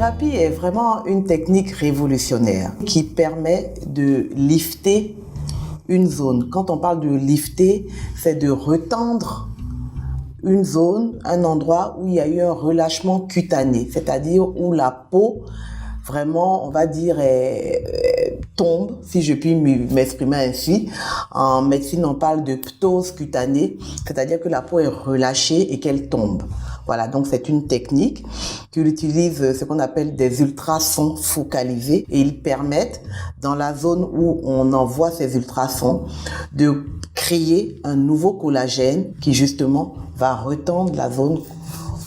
L'hutérothérapie est vraiment une technique révolutionnaire qui permet de lifter une zone. Quand on parle de lifter, c'est de retendre une zone, un endroit où il y a eu un relâchement cutané, c'est-à-dire où la peau, vraiment, on va dire, tombe, si je puis m'exprimer ainsi. En médecine, on parle de ptose cutanée, c'est-à-dire que la peau est relâchée et qu'elle tombe. Voilà, donc c'est une technique qui utilise ce qu'on appelle des ultrasons focalisés et ils permettent, dans la zone où on envoie ces ultrasons, de créer un nouveau collagène qui justement va retendre la zone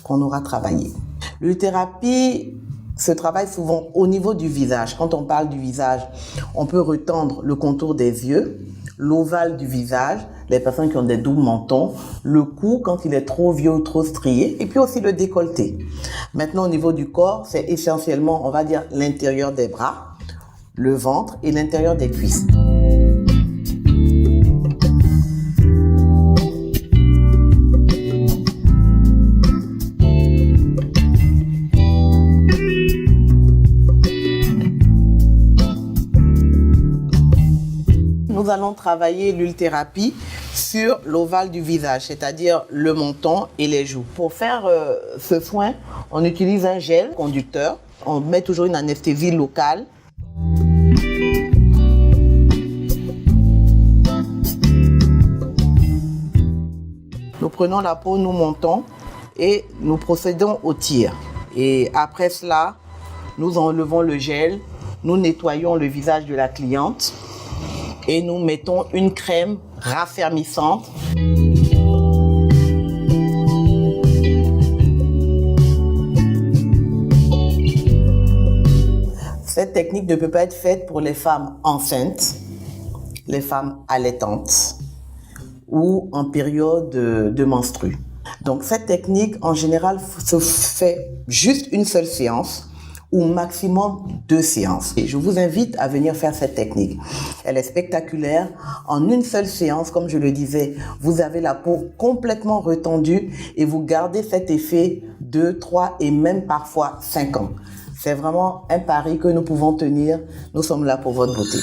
qu'on aura travaillée. L'utérothérapie se travaille souvent au niveau du visage. Quand on parle du visage, on peut retendre le contour des yeux, l'ovale du visage, les personnes qui ont des doubles mentons, le cou quand il est trop vieux ou trop strié, et puis aussi le décolleté. Maintenant, au niveau du corps, c'est essentiellement, on va dire, l'intérieur des bras, le ventre et l'intérieur des cuisses. Nous allons travailler l'hutérothérapie sur l'ovale du visage, c'est-à-dire le menton et les joues. Pour faire ce soin, on utilise un gel conducteur. On met toujours une anesthésie locale. Nous prenons la peau, nous montons et nous procédons au tir. Et après cela, nous enlevons le gel, nous nettoyons le visage de la cliente et nous mettons une crème raffermissante. Cette technique ne peut pas être faite pour les femmes enceintes, les femmes allaitantes ou en période de menstrue. Donc cette technique, en général, se fait juste une seule séance ou maximum 2 séances. Et je vous invite à venir faire cette technique. Elle est spectaculaire. En une seule séance, comme je le disais, vous avez la peau complètement retendue et vous gardez cet effet 2, 3 et même parfois 5 ans. C'est vraiment un pari que nous pouvons tenir. Nous sommes là pour votre beauté.